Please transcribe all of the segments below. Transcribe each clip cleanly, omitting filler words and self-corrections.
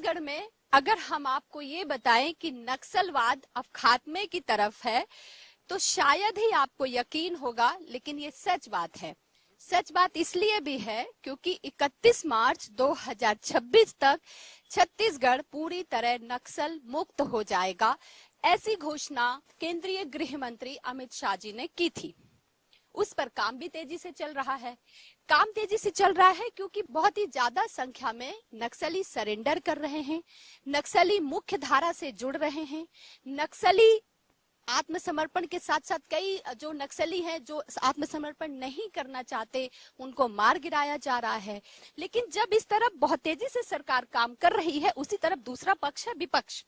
छत्तीसगढ़ में अगर हम आपको ये बताएं कि नक्सलवाद अब खात्मे की तरफ है तो शायद ही आपको यकीन होगा, लेकिन ये सच बात है। सच बात इसलिए भी है क्योंकि 31 मार्च 2026 तक छत्तीसगढ़ पूरी तरह नक्सल मुक्त हो जाएगा, ऐसी घोषणा केंद्रीय गृह मंत्री अमित शाह जी ने की थी। उस पर काम भी तेजी से चल रहा है। काम तेजी से चल रहा है क्योंकि बहुत ही ज्यादा संख्या में नक्सली सरेंडर कर रहे हैं, नक्सली मुख्य धारा से जुड़ रहे हैं, नक्सली आत्मसमर्पण के साथ साथ कई जो नक्सली हैं जो आत्मसमर्पण नहीं करना चाहते उनको मार गिराया जा रहा है। लेकिन जब इस तरफ बहुत तेजी से सरकार काम कर रही है, उसी तरफ दूसरा पक्ष है विपक्ष।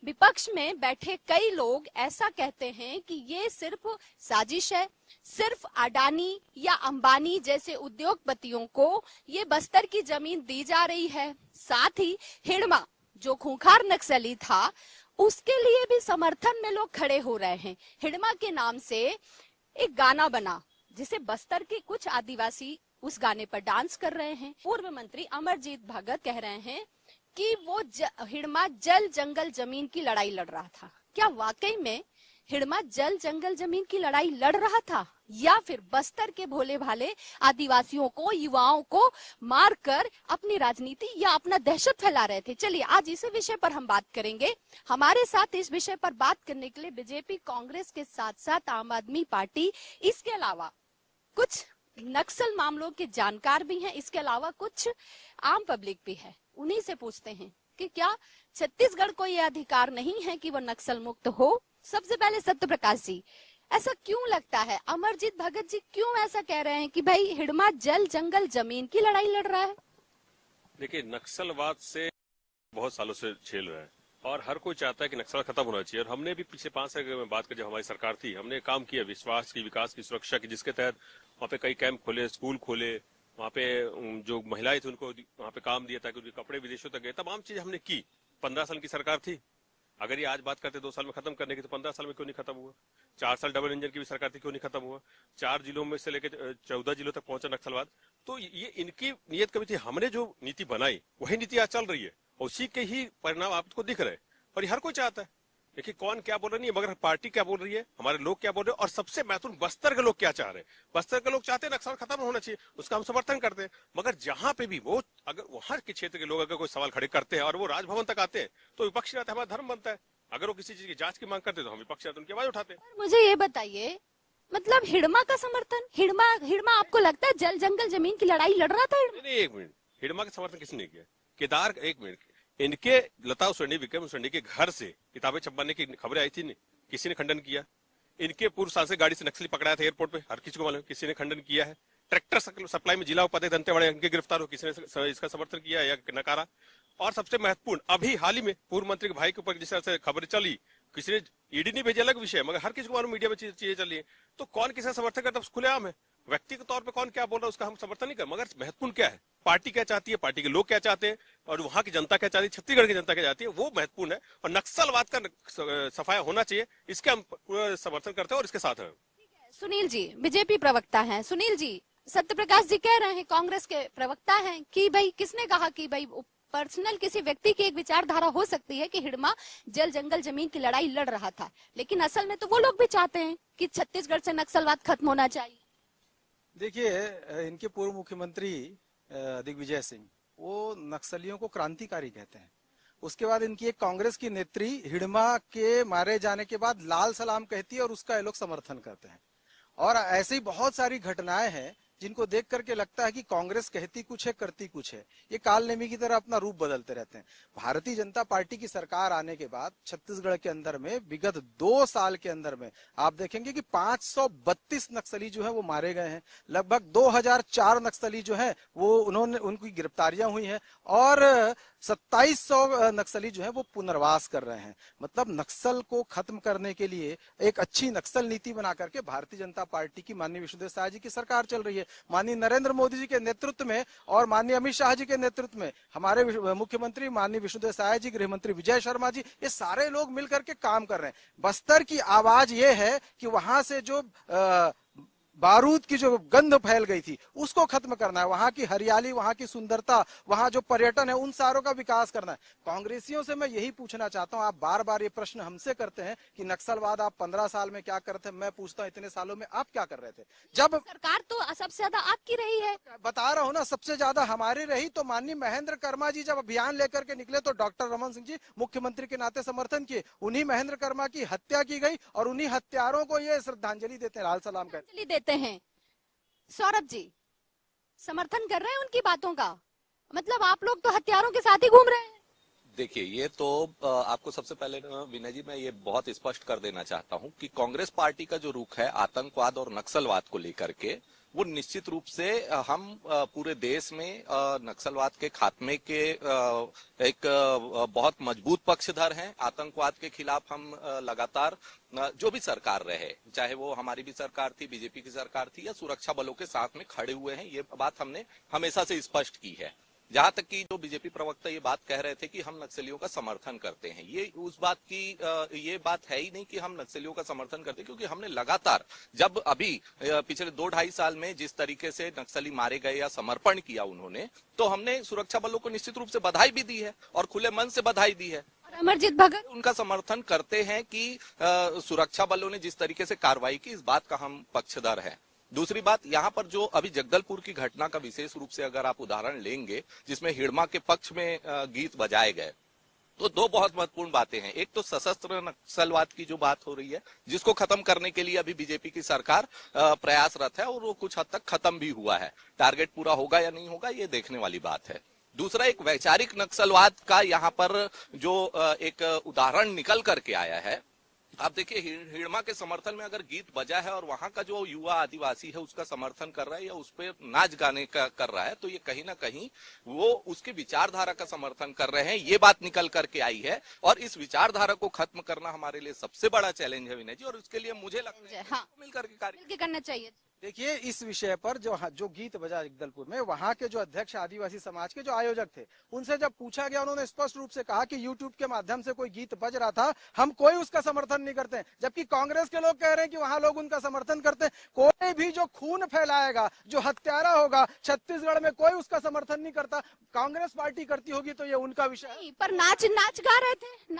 विपक्ष में बैठे कई लोग ऐसा कहते हैं कि ये सिर्फ साजिश है, सिर्फ अडानी या अंबानी जैसे उद्योगपतियों को ये बस्तर की जमीन दी जा रही है। साथ ही हिड़मा जो खूंखार नक्सली था उसके लिए भी समर्थन में लोग खड़े हो रहे हैं। हिड़मा के नाम से एक गाना बना जिसे बस्तर के कुछ आदिवासी उस गाने पर डांस कर रहे हैं। पूर्व मंत्री अमरजीत भगत कह रहे हैं कि वो हिड़मा जल जंगल जमीन की लड़ाई लड़ रहा था। क्या वाकई में हिड़मा जल जंगल जमीन की लड़ाई लड़ रहा था या फिर बस्तर के भोले भाले आदिवासियों को, युवाओं को मारकर अपनी राजनीति या अपना दहशत फैला रहे थे? चलिए आज इस विषय पर हम बात करेंगे। हमारे साथ इस विषय पर बात करने के लिए बीजेपी, कांग्रेस के साथ साथ आम आदमी पार्टी, इसके अलावा कुछ नक्सल मामलों के जानकार भी हैं, इसके अलावा कुछ आम पब्लिक भी है। उन्हीं से पूछते हैं कि क्या छत्तीसगढ़ को यह अधिकार नहीं है कि वो नक्सल मुक्त हो? सबसे पहले सत्य प्रकाश जी, ऐसा क्यों लगता है? अमरजीत भगत जी क्यों ऐसा कह रहे हैं कि भाई हिड़मा जल जंगल जमीन की लड़ाई लड़ रहा है? देखिए, नक्सलवाद से बहुत सालों से झेल रहा है और हर कोई चाहता है कि नक्सल खत्म होना चाहिए। और हमने भी पिछले 5 साल में बात कर, जब हमारी सरकार थी, हमने काम किया विश्वास की, विकास की, सुरक्षा की, जिसके तहत वहाँ पे कई कैंप खोले, स्कूल खोले, वहाँ पे जो महिलाएं थी उनको वहाँ पे काम दिया ताकि उनके कपड़े विदेशों तक गए। तमाम चीज हमने की। 15 साल की सरकार थी। अगर ये आज बात करते 2 साल में खत्म करने की तो 15 साल में क्यों नहीं खत्म हुआ? 4 साल डबल इंजन की भी सरकार थी, क्यों नहीं खत्म हुआ? 4 जिलों में से लेकर 14 जिलों तक पहुंचा नक्सलवाद। तो ये इनकी नीयत कभी थी। हमने जो नीति बनाई वही नीति आज चल रही है, उसी के ही परिणाम आपको दिख रहे हैं और ये हर कोई चाहता है। देखिए, कौन क्या बोल रहा नहीं है, मगर पार्टी क्या बोल रही है, हमारे लोग क्या बोल रहे हैं और सबसे महत्वपूर्ण बस्तर के लोग क्या चाह रहे हैं। बस्तर के लोग चाहते हैं नक्सल खत्म होना चाहिए, उसका हम समर्थन करते हैं। मगर जहां पे भी वो, अगर वहां के क्षेत्र के लोग अगर कोई सवाल खड़े करते हैं और वो राजभवन तक आते हैं तो विपक्ष रहता है, हमारा धर्म बनता है। अगर वो किसी चीज की जांच की मांग करते हैं तो हम विपक्ष रहते हैं, उनकी आवाज उठाते हैं। मुझे ये बताइए, मतलब हिड़मा का समर्थन, हिड़मा आपको लगता है जल जंगल जमीन की लड़ाई लड़ रहा था? नहीं, एक मिनट, हिड़मा का समर्थन किसने नहीं किया? केदार, एक मिनट, इनके लता उसेंडी, विक्रम उसेंडी के घर से किताबें छपवाने की खबरें आई थी, नहीं किसी ने खंडन किया। इनके पूर्व सांसद गाड़ी से नक्सली पकड़ाया था एयरपोर्ट पे, हर किसी को मालूम, किसी ने खंडन किया है। ट्रैक्टर सप्लाई में जिला उपाध्यक्ष दंतेवाड़े इनके गिरफ्तार हो, किसी ने इसका समर्थन किया या नकारा? और सबसे महत्वपूर्ण, अभी हाल ही में पूर्व मंत्री के भाई के ऊपर जिस तरह से खबर चली, किसी ने ईडी नहीं भेजा, अलग विषय, मगर हर किसी को मालूम मीडिया में चीजें चल रही है। तो कौन किसका समर्थन करता है खुलेआम है। व्यक्तिगत तौर पे कौन क्या बोल रहा है उसका हम समर्थन नहीं कर, मगर महत्वपूर्ण क्या है, पार्टी क्या चाहती है, पार्टी के लोग क्या चाहते हैं और वहां की जनता क्या चाहती है, छत्तीसगढ़ की जनता क्या चाहती है, वो महत्वपूर्ण है। और नक्सलवाद का सफाया होना चाहिए, इसके हम पूरा समर्थन करते हैं और इसके साथ हैं। सुनील जी बीजेपी प्रवक्ता हैं। सुनील जी, सत्य प्रकाश जी कह रहे हैं, कांग्रेस के प्रवक्ता हैं, कि भाई किसने कहा कि भाई पर्सनल किसी व्यक्ति की एक विचारधारा हो सकती है कि हिड़मा जल जंगल जमीन की लड़ाई लड़ रहा था, लेकिन असल में तो वो लोग भी चाहते हैं कि छत्तीसगढ़ से नक्सलवाद खत्म होना चाहिए। देखिए, इनके पूर्व मुख्यमंत्री दिग्विजय सिंह वो नक्सलियों को क्रांतिकारी कहते हैं। उसके बाद इनकी एक कांग्रेस की नेत्री हिड़मा के मारे जाने के बाद लाल सलाम कहती है और उसका ये लोग समर्थन करते हैं। और ऐसी बहुत सारी घटनाएं हैं जिनको देख करके लगता है कि कांग्रेस कहती कुछ है, करती कुछ है। ये कालनेमी की तरह अपना रूप बदलते रहते हैं। भारतीय जनता पार्टी की सरकार आने के बाद छत्तीसगढ़ के अंदर में विगत 2 साल के अंदर में आप देखेंगे कि 532 नक्सली जो है वो मारे गए हैं। लगभग 2004 नक्सली जो है वो उनकी गिरफ्तारियां हुई हैं और 2700 नक्सली जो है वो पुनर्वास कर रहे हैं। मतलब नक्सल को खत्म करने के लिए एक अच्छी नक्सल नीति बना करके भारतीय जनता पार्टी की माननीय विष्णुदेव साय जी की सरकार चल रही है। माननीय नरेंद्र मोदी जी के नेतृत्व में और माननीय अमित शाह जी के नेतृत्व में हमारे मुख्यमंत्री माननीय विष्णुदेव साय जी, गृह मंत्री विजय शर्मा जी, ये सारे लोग मिलकर के काम कर रहे हैं। बस्तर की आवाज ये है कि वहां से जो बारूद की जो गंध फैल गई थी उसको खत्म करना है। वहां की हरियाली, वहां की सुंदरता, वहां जो पर्यटन है, उन सारों का विकास करना है। कांग्रेसियों से मैं यही पूछना चाहता हूं, आप बार बार ये प्रश्न हमसे करते हैं कि नक्सलवाद आप 15 साल में क्या करते हैं। मैं पूछता हूं इतने सालों में आप क्या कर रहे थे? जब सरकार तो सबसे ज्यादा आपकी रही है। बता रहा हूं ना, सबसे ज्यादा हमारी रही। तो माननीय महेंद्र कर्मा जी जब अभियान लेकर के निकले तो डॉक्टर रमन सिंह जी मुख्यमंत्री के नाते समर्थन किए। उन्हीं महेंद्र कर्मा की हत्या की गई और उन्हीं हत्यारों को ये श्रद्धांजलि देते हैं, लाल सलाम कहते हैं। श्रद्धांजलि देते हैं। सौरभ जी समर्थन कर रहे हैं उनकी बातों का, मतलब आप लोग तो हथियारों के साथ ही घूम रहे हैं। देखिए, ये तो आपको सबसे पहले ना विनय जी मैं ये बहुत स्पष्ट कर देना चाहता हूं कि कांग्रेस पार्टी का जो रुख है आतंकवाद और नक्सलवाद को लेकर के, वो निश्चित रूप से हम पूरे देश में नक्सलवाद के खात्मे के एक बहुत मजबूत पक्षधर हैं। आतंकवाद के खिलाफ हम लगातार जो भी सरकार रहे, चाहे वो हमारी भी सरकार थी, बीजेपी की सरकार थी या सुरक्षा बलों के साथ में खड़े हुए हैं। ये बात हमने हमेशा से स्पष्ट की है। जहां तक कि जो बीजेपी प्रवक्ता ये बात कह रहे थे कि हम नक्सलियों का समर्थन करते हैं, ये उस बात की ये बात है ही नहीं कि हम नक्सलियों का समर्थन करते हैं, क्योंकि हमने लगातार जब अभी पिछले 2-2.5 साल में जिस तरीके से नक्सली मारे गए या समर्पण किया उन्होंने, तो हमने सुरक्षा बलों को निश्चित रूप से बधाई भी दी है और खुले मन से बधाई दी है। अमरजीत भगत उनका समर्थन करते हैं कि सुरक्षा बलों ने जिस तरीके से कार्रवाई की, इस बात का हम पक्षधर हैं। दूसरी बात, यहाँ पर जो अभी जगदलपुर की घटना का विशेष रूप से अगर आप उदाहरण लेंगे, जिसमें हिड़मा के पक्ष में गीत बजाए गए, तो दो बहुत महत्वपूर्ण बातें हैं। एक तो सशस्त्र नक्सलवाद की जो बात हो रही है, जिसको खत्म करने के लिए अभी बीजेपी की सरकार प्रयासरत है और वो कुछ हद तक खत्म भी हुआ है। टारगेट पूरा होगा या नहीं होगा, ये देखने वाली बात है। दूसरा, एक वैचारिक नक्सलवाद का यहाँ पर जो एक उदाहरण निकल करके आया है। आप देखिए, हिड़मा के समर्थन में अगर गीत बजा है और वहां का जो युवा आदिवासी है उसका समर्थन कर रहा है या उस पर नाच गाने का कर रहा है, तो ये कहीं ना कहीं वो उसकी विचारधारा का समर्थन कर रहे हैं। ये बात निकल करके आई है और इस विचारधारा को खत्म करना हमारे लिए सबसे बड़ा चैलेंज है विनय जी, और उसके लिए मुझे लगता है हाँ, मिलकर के कार्य करना चाहिए। देखिए, इस विषय पर जो गीत बजा जगदलपुर में, वहां के जो अध्यक्ष आदिवासी समाज के जो आयोजक थे, उनसे जब पूछा गया, उन्होंने स्पष्ट रूप से कहा कि यूट्यूब के माध्यम से कोई गीत बज रहा था, हम कोई उसका समर्थन नहीं करते। जबकि कांग्रेस के लोग कह रहे हैं कि वहां लोग उनका समर्थन करते हैं। कोई भी जो खून फैलाएगा, जो हत्यारा होगा, छत्तीसगढ़ में कोई उसका समर्थन नहीं करता। कांग्रेस पार्टी करती होगी तो ये उनका विषय है। पर नाच गा रहे थे,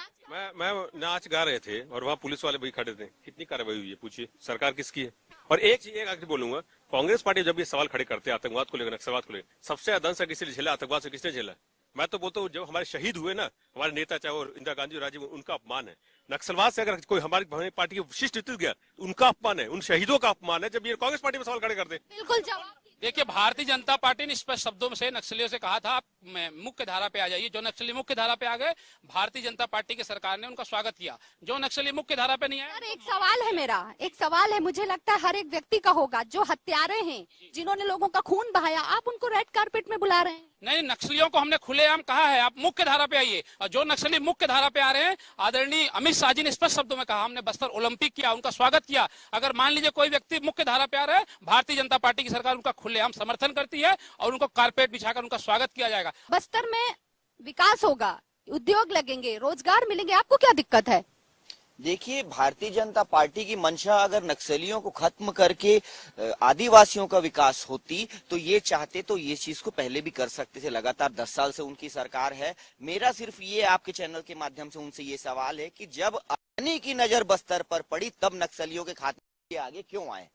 मैं नाच गा रहे थे और वहाँ पुलिस वाले भी खड़े थे। कितनी कार्रवाई हुई है पूछिए, सरकार किसकी है? और एक चीज आगे बोलूंगा, कांग्रेस पार्टी जब ये सवाल खड़े करते हैं आतंकवाद को लेकर, नक्सलवाद को लेकर, सबसे ज्यादा से किसी ने झेला, आतंकवाद से किसने झेला? मैं तो बोलता हूँ जब हमारे शहीद हुए ना हमारे नेता, चाहे वो इंदिरा गांधी और राजीव, उनका अपमान है। नक्सलवाद से अगर कोई हमारी पार्टी के विशिष्ट जीत गया, उनका अपमान है, उन शहीदों का अपमान है जब ये कांग्रेस पार्टी में सवाल खड़े करते। बिल्कुल जवाब देखिए, भारतीय जनता पार्टी ने स्पष्ट शब्दों से नक्सलियों से कहा था आप मुख्य धारा पे आ जाइए। जो नक्सली मुख्य धारा पे आ गए, भारतीय जनता पार्टी की सरकार ने उनका स्वागत किया। जो नक्सली मुख्य धारा पे नहीं आए, एक सवाल है मेरा, एक सवाल है, मुझे लगता है हर एक व्यक्ति का होगा, जो हत्यारे हैं, जिन्होंने लोगों का खून बहाया, आप उनको रेड कारपेट में बुला रहे हैं। नहीं, नक्सलियों को हमने खुलेआम कहा है आप मुख्य धारा पे आइए। और जो नक्सली मुख्य धारा पे आ रहे हैं, आदरणीय अमित शाह जी ने स्पष्ट शब्दों में कहा, हमने बस्तर ओलंपिक किया, उनका स्वागत किया। अगर मान लीजिए कोई व्यक्ति मुख्य धारा पे आ रहा है, भारतीय जनता पार्टी की सरकार उनका खुलेआम समर्थन करती है और उनको कारपेट बिछाकर उनका स्वागत किया जाएगा। बस्तर में विकास होगा, उद्योग लगेंगे, रोजगार मिलेंगे, आपको क्या दिक्कत है? देखिए, भारतीय जनता पार्टी की मंशा अगर नक्सलियों को खत्म करके आदिवासियों का विकास होती तो ये चाहते तो ये चीज को पहले भी कर सकते थे। लगातार 10 साल से उनकी सरकार है। मेरा सिर्फ ये आपके चैनल के माध्यम से उनसे ये सवाल है कि जब अडानी की नजर बस्तर पर पड़ी तब नक्सलियों के खात्मे के आगे क्यों आए?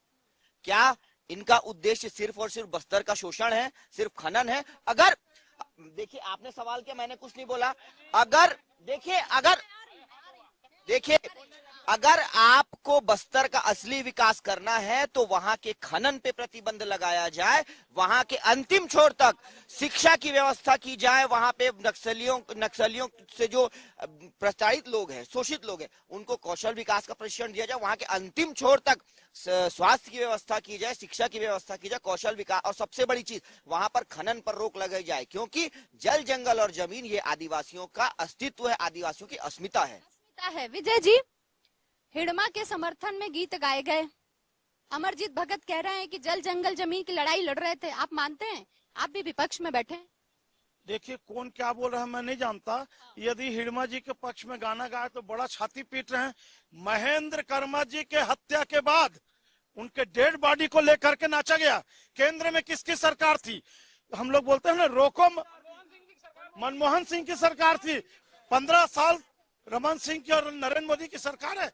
क्या इनका उद्देश्य सिर्फ और सिर्फ बस्तर का शोषण है, सिर्फ खनन है? अगर देखिए, आपने सवाल किया, मैंने कुछ नहीं बोला। देखिए अगर आपको बस्तर का असली विकास करना है तो वहां के खनन पे प्रतिबंध लगाया जाए, वहां के अंतिम छोर तक शिक्षा की व्यवस्था की जाए, वहां पे नक्सलियों से जो प्रताड़ित लोग हैं, शोषित लोग हैं, उनको कौशल विकास का प्रशिक्षण दिया जाए, वहां के अंतिम छोर तक स्वास्थ्य की व्यवस्था की जाए, शिक्षा की व्यवस्था की जाए, कौशल विकास, और सबसे बड़ी चीज वहां पर खनन पर रोक लगाई जाए, क्योंकि जल, जंगल और जमीन ये आदिवासियों का अस्तित्व है, आदिवासियों की अस्मिता है। विजय जी, हिड़मा के समर्थन में गीत गाए गए, अमरजीत भगत कह रहे हैं कि जल, जंगल, जमीन की लड़ाई लड़ रहे थे, आप मानते हैं? आप भी विपक्ष में बैठे हैं। देखिए, कौन क्या बोल रहा है मैं नहीं जानता। यदि हिड़मा जी के पक्ष में गाना गाए तो बड़ा छाती पीट रहे हैं। महेंद्र कर्मा जी के हत्या के बाद उनके डेड बॉडी को लेकर के नाचा गया। केंद्र में किसकी सरकार थी? हम लोग बोलते हैं ना, रोको, मनमोहन सिंह की सरकार थी। 15 साल रमन सिंह की और नरेंद्र मोदी की सरकार है।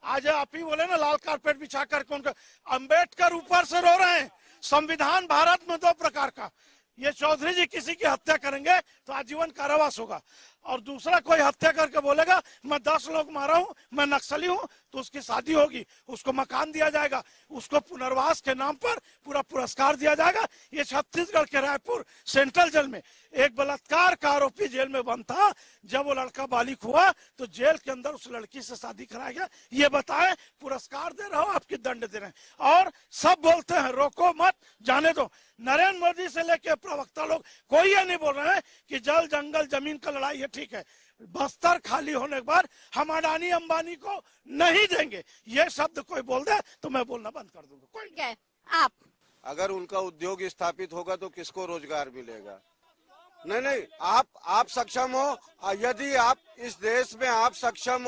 आज आप ही बोले ना, लाल कारपेट बिछा करके उनका, अंबेडकर ऊपर से रो रहे हैं। संविधान भारत में 2 प्रकार का, ये चौधरी जी किसी की हत्या करेंगे तो आजीवन कारावास होगा, और दूसरा कोई हत्या करके बोलेगा मैं 10 लोग मारा हूं, मैं नक्सली हूं, तो उसकी शादी होगी, उसको मकान दिया जाएगा, उसको पुनर्वास के नाम पर पूरा पुरस्कार दिया जाएगा। ये छत्तीसगढ़ के रायपुर सेंट्रल जेल में एक बलात्कार का आरोपी जेल में बंद था। जब वो लड़का बालिग हुआ तो जेल के अंदर उस लड़की से शादी कराया गया। ये बताएं, पुरस्कार दे रहे हो, आपकी दंड दे रहे हैं, और सब बोलते हैं रोको मत, जाने दो। नरेंद्र मोदी से लेके प्रवक्ता लोग कोई ये नहीं बोल रहे हैं कि जल जंगल जमीन का लड़ाई है, ठीक है, बस्तर खाली होने के बाद हम अडानी अंबानी को नहीं देंगे, ये शब्द कोई बोल दे तो मैं बोलना बंद कर दूंगा। कोई ठीक है, आप अगर उनका उद्योग स्थापित होगा तो किसको रोजगार मिलेगा? नहीं, आप सक्षम हो। यदि आप इस देश में आप सक्षम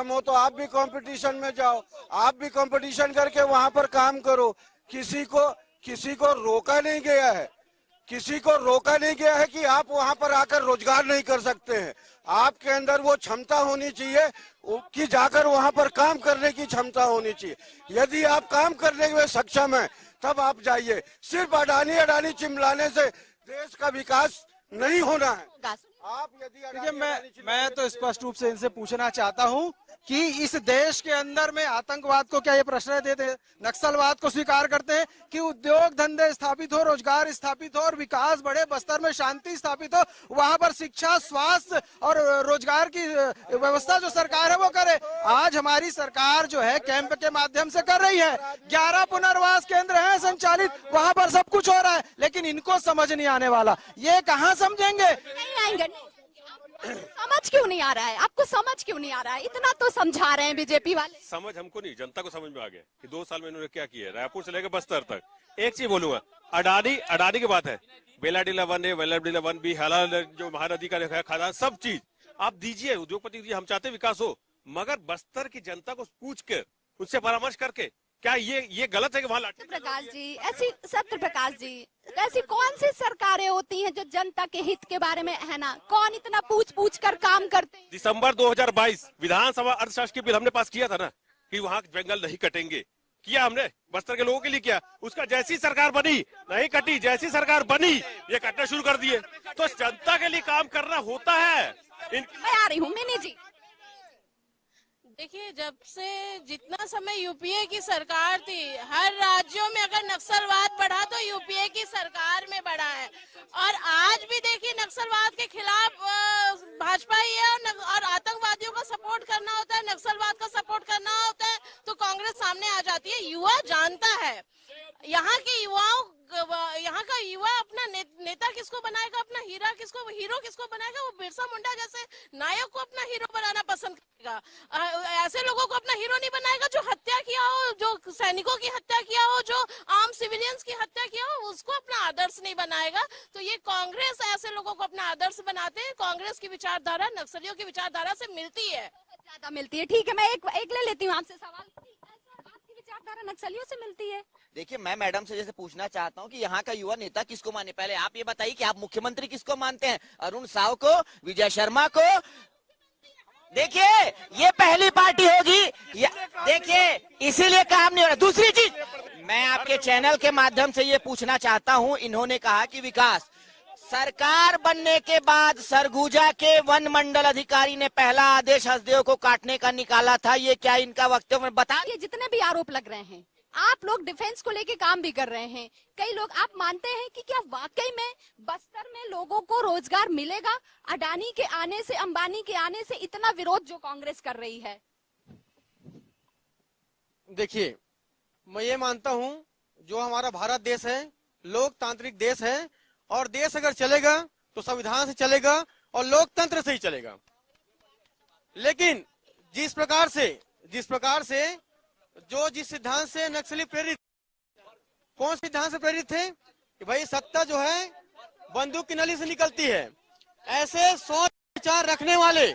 हो तो आप भी कंपटीशन में जाओ, आप भी कंपटीशन करके वहां पर काम करो। किसी को रोका नहीं गया है, किसी को रोका नहीं गया है कि आप वहां पर आकर रोजगार नहीं कर सकते हैं। आपके अंदर वो क्षमता होनी चाहिए कि जाकर वहां पर काम करने की क्षमता होनी चाहिए। यदि आप काम करने में सक्षम हैं तब आप जाइए। सिर्फ अडानी चिमलाने से देश का विकास नहीं होना है। आप यदि मैं तो स्पष्ट रूप से इनसे पूछना चाहता हूं कि इस देश के अंदर में आतंकवाद को क्या ये प्रश्रय देते हैं, नक्सलवाद को स्वीकार करते हैं कि उद्योग धंधे स्थापित हो, रोजगार स्थापित हो और विकास बढ़े, बस्तर में शांति स्थापित हो, वहां पर शिक्षा, स्वास्थ्य और रोजगार की व्यवस्था जो सरकार है वो करे। आज हमारी सरकार जो है कैंप के माध्यम से कर रही है, 11 पुनर्वास केंद्र है संचालित, वहां पर सब कुछ हो रहा है, लेकिन इनको समझ नहीं आने वाला। ये कहाँ समझेंगे? नहीं आएंगे। समझ क्यों नहीं आ रहा है? आपको समझ क्यों नहीं आ रहा है? इतना तो समझा रहे हैं बीजेपी वाले। समझ हमको नहीं, जनता को समझ में आ गया कि 2 साल में इन्होंने क्या किया है। रायपुर से लेकर बस्तर तक एक चीज बोलूंगा, अडानी की बात है, बेलाडीला 1 है, वेलाडीला 1 भी, हालाल जो महानदी का है, खादान, सब चीज आप दीजिए, उद्योगपति दीजिए, हम चाहते विकास हो, मगर बस्तर की जनता को पूछ कर, उससे परामर्श करके, क्या ये गलत है कि वहाँ लाठी? सत्य प्रकाश जी, ऐसी कौन सी सरकारें होती हैं जो जनता के हित के बारे में, है ना, कौन इतना पूछ कर काम करते हैं? दिसंबर 2022 विधानसभा अर्थशास्त्री बिल हमने पास किया था ना कि वहाँ जंगल नहीं कटेंगे, किया हमने, बस्तर के लोगों के लिए किया। उसका जैसी सरकार बनी नहीं कटी, जैसी सरकार बनी ये कटना शुरू कर दिए। तो जनता के लिए काम करना होता है। मैं आ रही हूँ मिनी जी। देखिए, जब से जितना समय यूपीए की सरकार थी, हर राज्यों में अगर नक्सलवाद बढ़ा तो यूपीए की सरकार में बढ़ा है, और आज भी देखिए नक्सलवाद के खिलाफ भाजपा ही है, और आतंकवादियों का सपोर्ट करना होता है, नक्सलवाद का सपोर्ट करना होता है तो कांग्रेस सामने आ जाती है। युवा जानता है, यहाँ के यहाँ का युवा अपना नेता किसको बनाएगा, अपना हीरो किसको बनाएगा? वो बिरसा मुंडा जैसे नायक को अपना हीरो बनाना पसंद करेगा। ऐसे लोगों को अपना हीरो नहीं बनाएगा जो हत्या किया हो, जो सैनिकों की हत्या किया हो, जो आम सिविलियंस की हत्या किया हो, उसको अपना आदर्श नहीं बनाएगा। तो ये कांग्रेस ऐसे लोगों को अपना आदर्श बनाते हैं। कांग्रेस की विचारधारा नक्सलियों की विचारधारा से मिलती है, ज्यादा मिलती है। ठीक है, मैं एक ले लेती हूँ आपसे सवाल, आपकी विचारधारा नक्सलियों से मिलती है? देखिए, मैं मैडम से जैसे पूछना चाहता हूं कि यहाँ का युवा नेता किसको माने। पहले आप ये बताइए कि आप मुख्यमंत्री किसको मानते हैं, अरुण साव को, विजय शर्मा को? देखिए, ये पहली पार्टी होगी, देखिए इसीलिए काम नहीं हो रहा। दूसरी चीज, मैं आपके चैनल के माध्यम से ये पूछना चाहता हूं, इन्होंने कहा कि विकास सरकार बनने के बाद सरगुजा के वन मंडल अधिकारी ने पहला आदेश हसदेव को काटने का निकाला था। ये क्या इनका वक्तव्य में बता? ये जितने भी आरोप लग रहे हैं, आप लोग डिफेंस को लेके काम भी कर रहे हैं, कई लोग, आप मानते हैं कि क्या वाकई में बस्तर में लोगों को रोजगार मिलेगा? अडानी के आने से, अंबानी के आने से इतना विरोध जो कांग्रेस कर रही है। देखिए, मैं ये मानता हूं, जो हमारा भारत देश है लोकतांत्रिक देश है, और देश अगर चलेगा तो संविधान से चलेगा और लोकतंत्र से ही चलेगा। लेकिन जिस प्रकार से जिस सिद्धांत से नक्सली प्रेरित, कौन सिद्धांत से प्रेरित थे कि भाई सत्ता जो है बंदूक की नली से निकलती है, ऐसे सोच विचार रखने वाले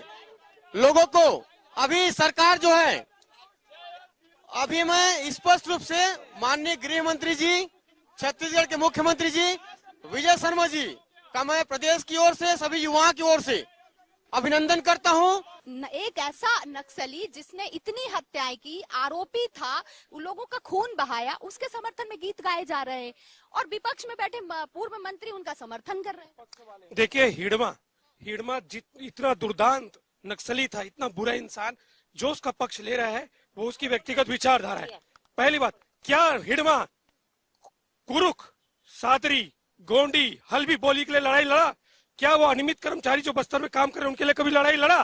लोगों को अभी सरकार जो है अभी मैं स्पष्ट रूप से माननीय गृह मंत्री जी, छत्तीसगढ़ के मुख्यमंत्री जी विजय शर्मा जी का मैं प्रदेश की ओर से, सभी युवाओं की ओर से अभिनंदन करता हूं। एक ऐसा नक्सली जिसने इतनी हत्याएं की, आरोपी था, उन लोगों का खून बहाया, उसके समर्थन में गीत गाए जा रहे हैं और विपक्ष में बैठे पूर्व मंत्री उनका समर्थन कर रहे हैं। देखिए, हिडमा इतना दुर्दांत नक्सली था, इतना बुरा इंसान, जो उसका पक्ष ले रहा है वो उसकी व्यक्तिगत विचारधारा है। पहली बात, क्या हिडमा कुरुख, सादरी, गोंडी, हल्बी बोली के लिए लड़ाई लड़ा? क्या वो अनियमित कर्मचारी जो बस्तर में काम कर रहे हैं उनके लिए कभी लड़ाई लड़ा?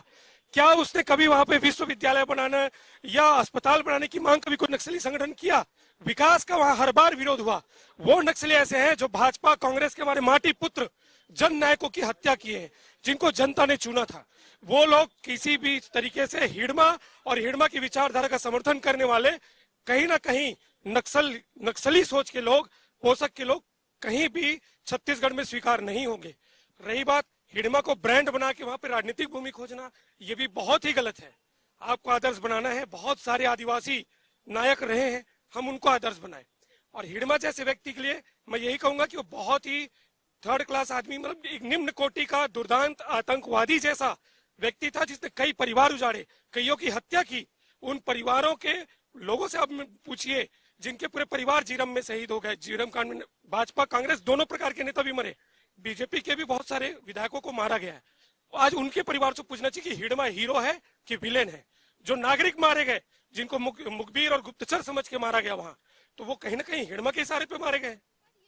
क्या उसने कभी वहां पे विश्वविद्यालय बनाना या अस्पताल बनाने की मांग कभी कोई नक्सली संगठन किया? विकास का वहां हर बार विरोध हुआ। वो नक्सली ऐसे हैं जो भाजपा कांग्रेस के हमारे माटी पुत्र जन नायकों की हत्या किए हैं, जिनको जनता ने चुना था। वो लोग किसी भी तरीके से हिडमा और हिडमा की विचारधारा का समर्थन करने वाले कहीं ना कहीं नक्सली सोच के लोग, पोषक के लोग कहीं भी छत्तीसगढ़ में स्वीकार नहीं होंगे। रही बात हिडमा को ब्रांड बना के वहां पे राजनीतिक भूमि खोजना, ये भी बहुत ही गलत है। आपको आदर्श बनाना है, बहुत सारे आदिवासी नायक रहे हैं, हम उनको आदर्श बनाए। और हिडमा जैसे व्यक्ति के लिए मैं यही कहूंगा कि वो बहुत ही थर्ड क्लास आदमी, मतलब एक निम्न कोटि का दुर्दांत आतंकवादी जैसा व्यक्ति था, जिसने कई परिवार उजाड़े, कईयों की हत्या की। उन परिवारों के लोगों से आप पूछिए जिनके पूरे परिवार जीरम में शहीद हो गए। जीरम कांड में भाजपा कांग्रेस दोनों प्रकार के नेता भी मरे, बीजेपी के भी बहुत सारे विधायकों को मारा गया है। आज उनके परिवार से पूछना चाहिए कि हिडमा हीरो है कि विलेन है। जो नागरिक मारे गए, जिनको मुखबिर और गुप्तचर समझ के मारा गया वहां, तो वो कहीं ना कहीं हिडमा के इशारे पे मारे गए।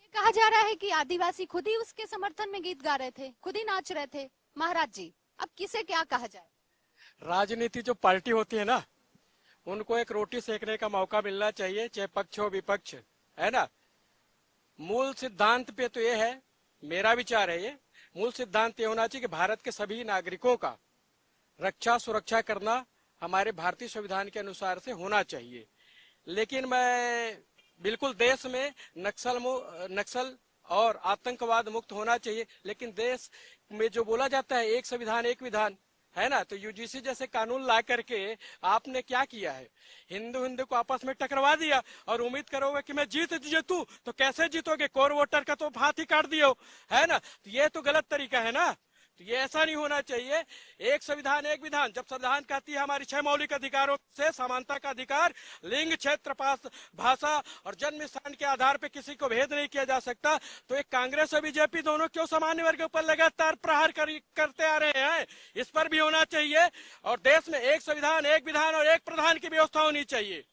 ये कहा जा रहा है कि आदिवासी खुद ही उसके समर्थन में गीत गा रहे थे, खुद ही नाच रहे थे। महाराज जी, अब किसे क्या कहा जाए? राजनीति जो पार्टी होती है ना, उनको एक रोटी सेकने का मौका मिलना चाहिए, चाहे पक्ष हो विपक्ष, है ना। मूल सिद्धांत पे तो ये है, मेरा विचार है, ये मूल सिद्धांत ये होना चाहिए कि भारत के सभी नागरिकों का रक्षा सुरक्षा करना हमारे भारतीय संविधान के अनुसार से होना चाहिए। लेकिन मैं बिल्कुल देश में नक्सल और आतंकवाद मुक्त होना चाहिए, लेकिन देश में जो बोला जाता है एक संविधान एक विधान, है ना, तो यूजीसी जैसे कानून ला करके आपने क्या किया है? हिंदू को आपस में टकरवा दिया और उम्मीद करोगे कि मैं जीतू, तो कैसे जीतोगे? कोर वोटर का तो हाथ ही काट दियो, है ना। तो ये तो गलत तरीका है ना, तो ये ऐसा नहीं होना चाहिए। एक संविधान एक विधान, जब संविधान कहती है हमारी 6 मौलिक अधिकारों से समानता का अधिकार, लिंग, क्षेत्र, भाषा और जन्म स्थान के आधार पे किसी को भेद नहीं किया जा सकता, तो एक कांग्रेस और बीजेपी दोनों क्यों सामान्य वर्ग के ऊपर लगातार प्रहार करते आ रहे हैं? इस पर भी होना चाहिए। और देश में एक संविधान एक विधान और एक प्रधान की व्यवस्था होनी चाहिए।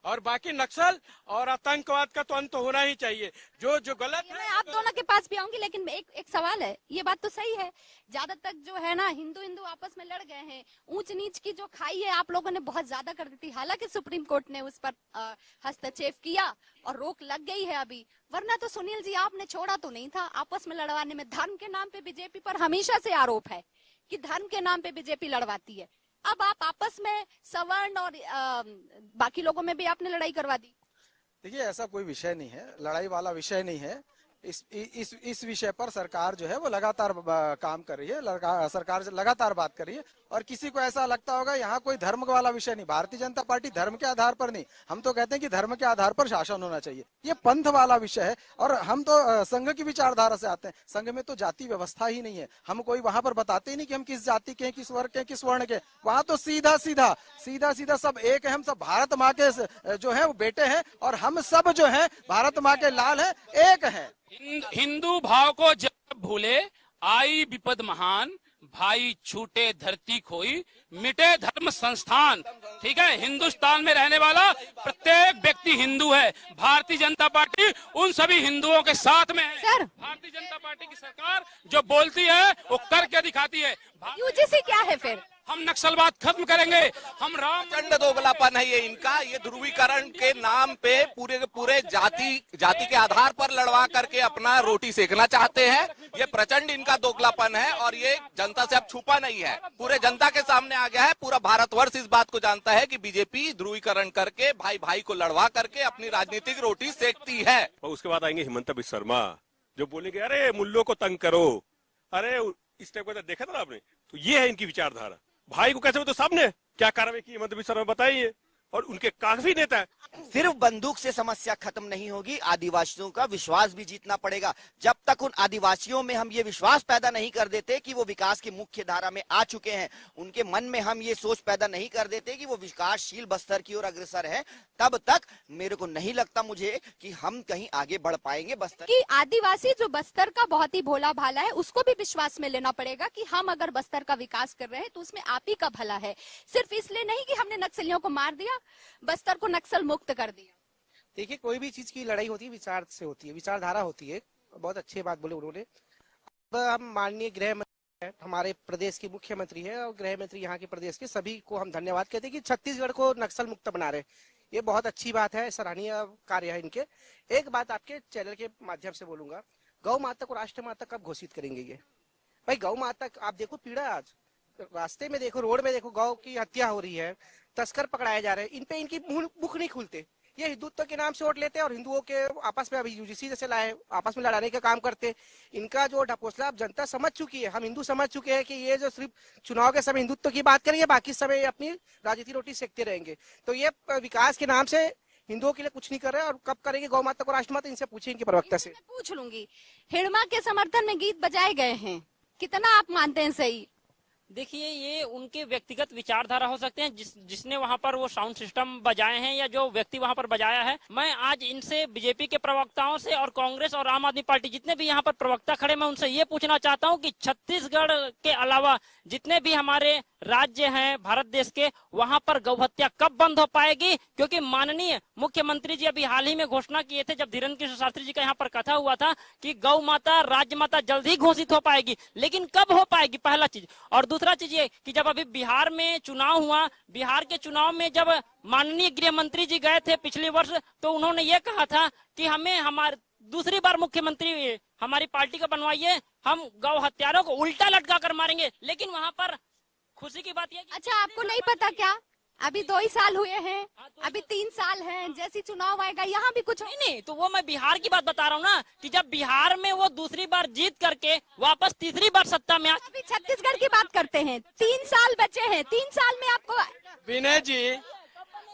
और बाकी नक्सल और आतंकवाद का तो अंत होना ही चाहिए। जो गलत है, मैं आप दोनों के पास भी आऊंगी, लेकिन एक सवाल है, ये बात तो सही है, ज्यादा तक जो है ना हिंदू आपस में लड़ गए हैं, ऊंच नीच की जो खाई है आप लोगों ने बहुत ज्यादा कर दी थी। हालांकि सुप्रीम कोर्ट ने उस पर हस्तक्षेप किया और रोक लग गई है अभी, वरना तो सुनील जी आपने छोड़ा तो नहीं था आपस में लड़वाने में। धर्म के नाम पे बीजेपी पर हमेशा से आरोप है कि धर्म के नाम पे बीजेपी लड़वाती है। अब आप आपस में सवर्ण और बाकी लोगों में भी आपने लड़ाई करवा दी। देखिए, ऐसा कोई विषय नहीं है, लड़ाई वाला विषय नहीं है। इस विषय पर सरकार जो है वो लगातार काम कर रही है, सरकार लगातार बात कर रही है। और किसी को ऐसा लगता होगा यहाँ कोई धर्म वाला विषय नहीं, भारतीय जनता पार्टी धर्म के आधार पर नहीं, हम तो कहते हैं कि धर्म के आधार पर शासन होना चाहिए। ये पंथ वाला विषय है और हम तो संघ की विचारधारा से आते हैं। संघ में तो जाति व्यवस्था ही नहीं है, हम कोई वहां पर बताते ही नहीं कि हम किस जाति के हैं, किस वर्ग के, किस वर्ण के। वहां तो सीधा सीधा सब एक है, हम सब भारत माँ के जो है वो बेटे हैं और हम सब जो है भारत माँ के लाल है, एक है। हिंदू भाव को जब भूले आई विपद महान, भाई छूटे धरती खोई, मिटे धर्म संस्थान। ठीक है, हिंदुस्तान में रहने वाला प्रत्येक व्यक्ति हिंदू है। भारतीय जनता पार्टी उन सभी हिंदुओं के साथ में है। सर, भारतीय जनता पार्टी की सरकार जो बोलती है वो करके दिखाती है। यूजीसी क्या है फिर? हम नक्सलवाद खत्म करेंगे, हम राम प्रचंड दोगलापन है ये इनका। ये ध्रुवीकरण के नाम पे पूरे जाति के आधार पर लड़वा करके अपना रोटी सेकना चाहते हैं। ये प्रचंड इनका दोगलापन है और ये जनता से अब छुपा नहीं है, पूरे जनता के सामने आ गया है। पूरा भारतवर्ष इस बात को जानता है कि बीजेपी ध्रुवीकरण करके भाई को लड़वा करके अपनी राजनीतिक रोटी सेकती है। और उसके बाद आएंगे हिमंता बिस्वा शर्मा जो बोलेंगे अरे मुल्लों को तंग करो, अरे इस टाइप का देखा था आपने। तो ये है इनकी विचारधारा। भाई को कैसे, वो तो सामने क्या कार्रवाई की हिमंता बिस्वा शर्मा बताइए। और उनके काफी नेता हैं। सिर्फ बंदूक से समस्या खत्म नहीं होगी, आदिवासियों का विश्वास भी जीतना पड़ेगा। जब तक उन आदिवासियों में हम ये विश्वास पैदा नहीं कर देते कि वो विकास की मुख्य धारा में आ चुके हैं, उनके मन में हम ये सोच पैदा नहीं कर देते कि वो विकासशील बस्तर की ओर अग्रसर है, तब तक मेरे को नहीं लगता मुझे कि हम कहीं आगे बढ़ पाएंगे। बस्तर कि आदिवासी जो बस्तर का बहुत ही भोला भाला है, उसको भी विश्वास में लेना पड़ेगा कि हम अगर बस्तर का विकास कर रहे हैं तो उसमें आप ही का भला है। सिर्फ इसलिए नहीं कि हमने नक्सलियों को मार दिया, बस्तर को नक्सल मुक्त कर दिया। देखिए, कोई भी चीज की लड़ाई होती है विचार से होती है, विचारधारा होती है। बहुत अच्छी बात बोले उन्होंने। अब हम माननीय गृह मंत्री हमारे प्रदेश के मुख्यमंत्री है और गृह मंत्री यहाँ के प्रदेश के, सभी को हम धन्यवाद कहते हैं कि छत्तीसगढ़ को नक्सल मुक्त बना रहे। ये बहुत अच्छी बात है, सराहनीय कार्य है इनके। एक बात आपके चैनल के माध्यम से बोलूंगा, गौ माता को राष्ट्र माता कब घोषित करेंगे? ये भाई गौ माता आप देखो, पीड़ा आज रास्ते में देखो, रोड में देखो, गौ की हत्या हो रही है, तस्कर पकड़ाए जा रहे हैं, इन पे इनकी मुख नहीं खुलते। ये हिंदुत्व के नाम से वोट लेते हैं और हिंदुओं के आपस में, अभी यूजीसी जैसे लाए, आपस में लड़ाने का काम करते। इनका जो ढकोसला अब जनता समझ चुकी है, हम हिंदू समझ चुके हैं कि ये जो सिर्फ चुनाव के समय हिंदुत्व की बात करेंगे, बाकी समय अपनी राजनीति रोटी सेकते रहेंगे। तो ये विकास के नाम से हिंदुओं के लिए कुछ नहीं कर रहे, और कब करेंगे गौ माता को राष्ट्रमाता, इनसे पूछे, इनके प्रवक्ता से पूछ लूंगी। हिड़मा के समर्थन में गीत बजाए गए हैं, कितना आप मानते हैं सही? देखिए, ये उनके व्यक्तिगत विचारधारा हो सकते हैं, जिसने वहां पर वो साउंड सिस्टम बजाए हैं या जो व्यक्ति वहां पर बजाया है। मैं आज इनसे, बीजेपी के प्रवक्ताओं से और कांग्रेस और आम आदमी पार्टी जितने भी यहाँ पर प्रवक्ता खड़े, मैं उनसे ये पूछना चाहता हूँ कि छत्तीसगढ़ के अलावा जितने भी हमारे राज्य हैं भारत देश के, वहां पर गौ हत्या कब बंद हो पाएगी? क्योंकि माननीय मुख्यमंत्री जी अभी हाल ही में घोषणा किए थे, जब धीरेन्द्र कृष्ण शास्त्री जी का यहाँ पर कथा हुआ था, कि गौ माता राज्य माता जल्द ही घोषित हो पाएगी। लेकिन कब हो पाएगी, पहला चीज। और दूसरा चीज ये कि जब अभी बिहार में चुनाव हुआ, बिहार के चुनाव में जब माननीय गृह मंत्री जी गए थे पिछले वर्ष, तो उन्होंने ये कहा था कि हमें हमारे दूसरी बार मुख्यमंत्री हमारी पार्टी का बनवाइए, हम गौ हत्यारों को उल्टा लटका कर मारेंगे। लेकिन वहां पर खुशी की बात यह, अच्छा आपको नहीं पता क्या, अभी 2 ही साल हुए हैं, अभी 3 साल हैं, जैसी चुनाव आएगा यहाँ भी कुछ नहीं। तो वो मैं बिहार की बात बता रहा हूँ ना, कि जब बिहार में वो दूसरी बार जीत करके वापस तीसरी बार सत्ता में, अभी छत्तीसगढ़ की बात करते हैं, 3 साल बचे हैं, 3 साल में आपको। विनय जी,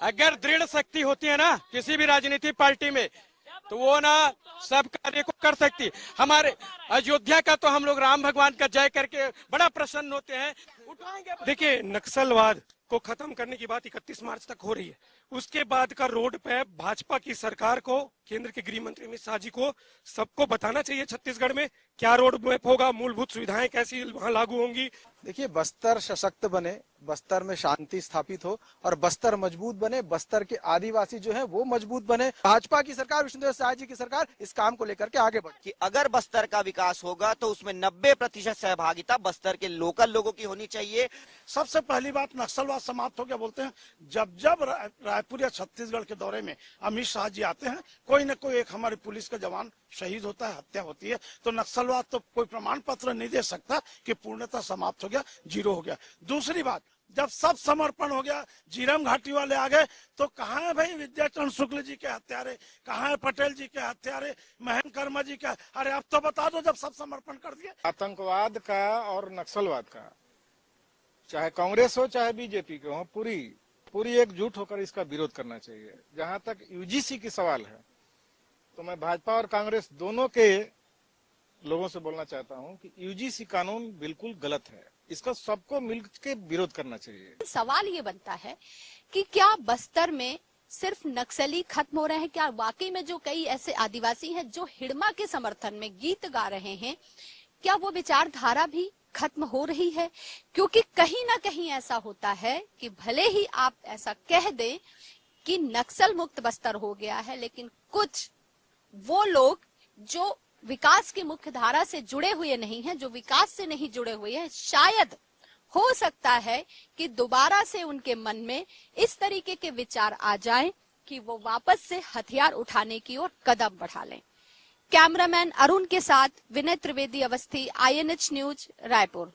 अगर दृढ़ शक्ति होती है ना किसी भी राजनीतिक पार्टी में, तो वो ना सब कार्य को कर सकती। हमारे अयोध्या का तो हम लोग राम भगवान का जय करके बड़ा प्रसन्न होते हैं, उठाएंगे। देखिए, नक्सलवाद को खत्म करने की बात 31 मार्च तक हो रही है। उसके बाद का रोड पे भाजपा की सरकार को, केंद्र के गृह मंत्री अमित शाह जी को, सबको बताना चाहिए छत्तीसगढ़ में क्या रोड मैप होगा, मूलभूत सुविधाएं कैसी वहां लागू होंगी। देखिए, बस्तर सशक्त बने, बस्तर में शांति स्थापित हो और बस्तर मजबूत बने, बस्तर के आदिवासी जो है वो मजबूत बने। भाजपा की सरकार, विष्णुदेव साय जी की सरकार इस काम को लेकर के आगे बढ़े कि अगर बस्तर का विकास होगा तो उसमें 90% सहभागिता बस्तर के लोकल लोगों की होनी चाहिए। सबसे पहली बात, नक्सलवाद समाप्त हो गया बोलते हैं। जब रायपुर या छत्तीसगढ़ के दौरे में अमित शाह जी आते हैं, कोई न कोई एक हमारी पुलिस का जवान शहीद होता है, हत्या होती है। तो नक्सलवाद तो कोई प्रमाण पत्र नहीं दे सकता कि पूर्णतः समाप्त हो गया, जीरो हो गया। दूसरी बात, जब सब समर्पण हो गया, जीरम घाटी वाले आ गए, तो कहाँ है भाई विद्याचरण शुक्ल जी के हत्यारे, कहाँ है पटेल जी के हत्यारे, महेंद्र कर्मा जी का? अरे अब तो बता दो, जब सब समर्पण कर दिए। आतंकवाद का और नक्सलवाद का, चाहे कांग्रेस हो चाहे बीजेपी के हो, पूरी एकजुट होकर इसका विरोध करना चाहिए। जहां तक यूजीसी की सवाल है, तो मैं भाजपा और कांग्रेस दोनों के लोगों से बोलना चाहता हूं कि यूजीसी कानून बिल्कुल गलत है, इसका सबको मिलकर विरोध करना चाहिए। सवाल ये बनता है कि क्या बस्तर में सिर्फ नक्सली खत्म हो रहे हैं? क्या वाकई में जो कई ऐसे आदिवासी हैं जो हिड़मा के समर्थन में गीत गा रहे हैं, क्या वो विचारधारा भी खत्म हो रही है? क्योंकि कहीं ना कहीं ऐसा होता है कि भले ही आप ऐसा कह दें कि नक्सल मुक्त बस्तर हो गया है, लेकिन कुछ वो लोग जो विकास की मुख्य धारा से जुड़े हुए नहीं हैं, जो विकास से नहीं जुड़े हुए हैं, शायद हो सकता है कि दोबारा से उनके मन में इस तरीके के विचार आ जाएं कि वो वापस से हथियार उठाने की ओर कदम बढ़ा लें। कैमरामैन अरुण के साथ विनय त्रिवेदी अवस्थी, INH न्यूज, रायपुर।